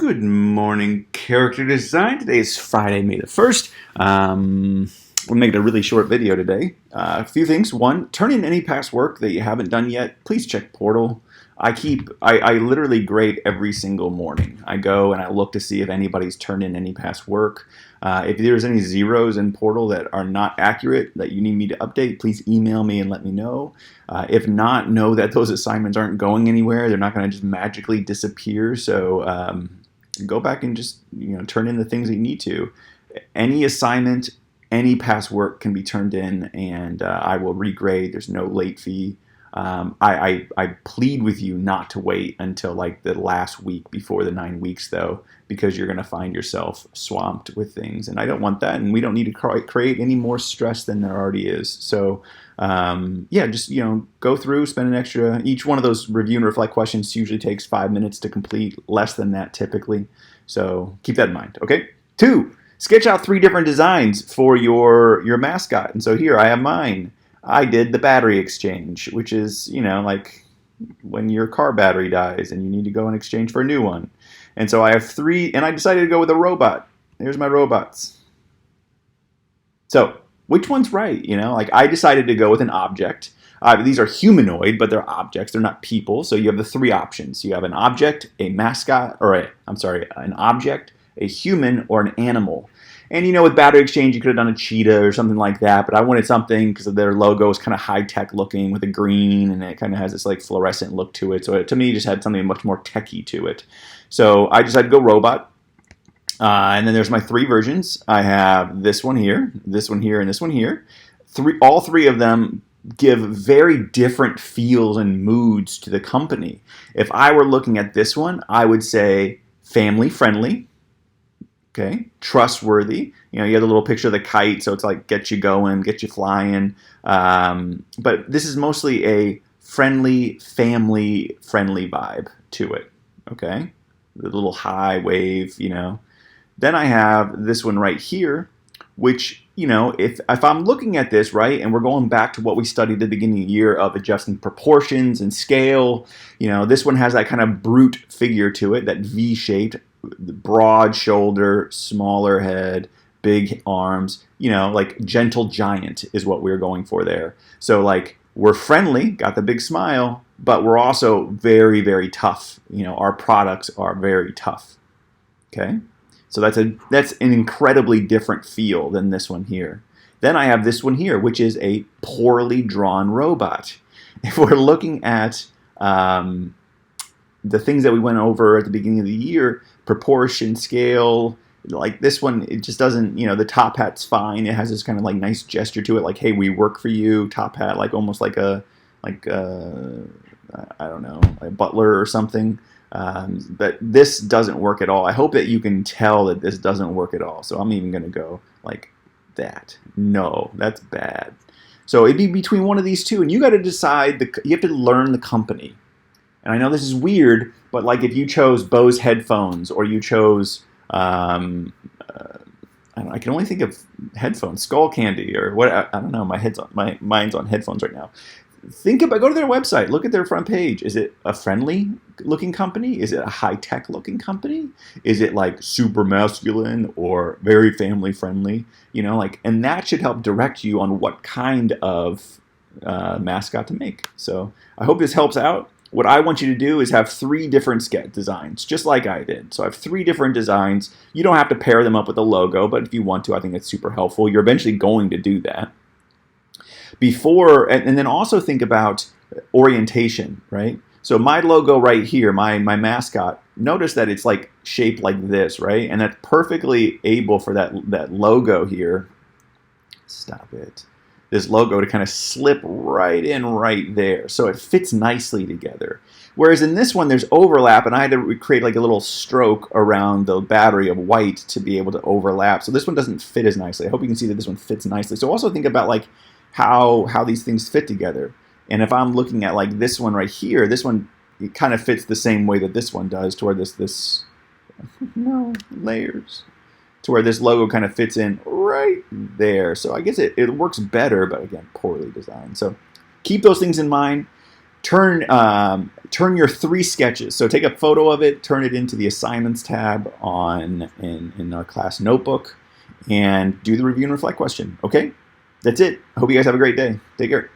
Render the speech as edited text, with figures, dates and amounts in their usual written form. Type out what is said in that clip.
Good morning, character design. Today is Friday, May the 1st. We'll make it a really short video today. A few things. One, turn in any past work that you haven't done yet. Please check Portal. I literally grade every single morning. I go and I look to see if anybody's turned in any past work. If there's any zeros in Portal that are not accurate that you need me to update, please email me and let me know. If not, know that those assignments aren't going anywhere. They're not going to just magically disappear. So go back and just turn in the things that you need to. Any assignment, any past work can be turned in, and I will regrade. There's no late fee. I plead with you not to wait until like the last week before the 9 weeks, though, because you're going to find yourself swamped with things, and I don't want that, and we don't need to create any more stress than there already is. So yeah, just go through, spend an extra. Each one of those review and reflect questions usually takes 5 minutes to complete, less than that typically. So keep that in mind. Okay. 2, sketch out 3 different designs for your mascot, and so here I have mine. I did the battery exchange, which is, like when your car battery dies and you need to go and exchange for a new one. And so I have 3, and I decided to go with a robot. Here's my robots. So which one's right? Like I decided to go with an object. These are humanoid, but they're objects. They're not people. So you have the 3 options. You have an object, a mascot, or an object, a human, or an animal. And with battery exchange, you could have done a cheetah or something like that, but I wanted something because their logo is kind of high-tech looking with a green, and it kind of has this like fluorescent look to it. So to me, it just had something much more techy to it. So I decided to go robot. And then there's my 3 versions. I have this one here, and this one here. All 3 of them give very different feels and moods to the company. If I were looking at this one, I would say family-friendly. Okay, trustworthy. You have the little picture of the kite, so it's like get you going, get you flying. But this is mostly a friendly, family-friendly vibe to it. Okay, the little high wave. Then I have this one right here, which if I'm looking at this right, and we're going back to what we studied at the beginning of the year of adjusting proportions and scale. This one has that kind of brute figure to it, that V-shaped. Broad shoulder, smaller head, big arms, like gentle giant is what we're going for there. So like we're friendly, got the big smile, but we're also very, very tough. Our products are very tough. Okay. So that's an incredibly different feel than this one here. Then I have this one here, which is a poorly drawn robot. If we're looking at the things that we went over at the beginning of the year, proportion, scale, like this one, it just doesn't, the top hat's fine. It has this kind of like nice gesture to it, like, hey, we work for you, top hat, like almost like I don't know, a butler or something. But this doesn't work at all. I hope that you can tell that this doesn't work at all. So I'm even going to go like that. No, that's bad. So it'd be between one of these 2, and you got to decide, you have to learn the company. And I know this is weird, but like if you chose Bose headphones, or you chose, I can only think of headphones, Skull Candy, or what, I don't know, my mind's on headphones right now. Go to their website, look at their front page. Is it a friendly looking company? Is it a high-tech looking company? Is it like super masculine or very family friendly? And that should help direct you on what kind of mascot to make. So I hope this helps out. What I want you to do is have 3 different sketch designs, just like I did. So I have 3 different designs. You don't have to pair them up with a logo, but if you want to, I think it's super helpful. You're eventually going to do that. And then also think about orientation, right? So my logo right here, my mascot, notice that it's like shaped like this, right? And that's perfectly able for that logo here. Stop it. This logo to kind of slip right in right there. So it fits nicely together. Whereas in this one, there's overlap, and I had to create like a little stroke around the battery of white to be able to overlap. So this one doesn't fit as nicely. I hope you can see that this one fits nicely. So also think about like how these things fit together. And if I'm looking at like this one right here, this one, it kind of fits the same way that this one does, to where this no layers. To where this logo kind of fits in right there. So I guess it works better, but again, poorly designed. So keep those things in mind. turn your 3 sketches. So take a photo of it, turn it into the assignments tab in our class notebook, and do the review and reflect question. Okay, that's it. I hope you guys have a great day. Take care.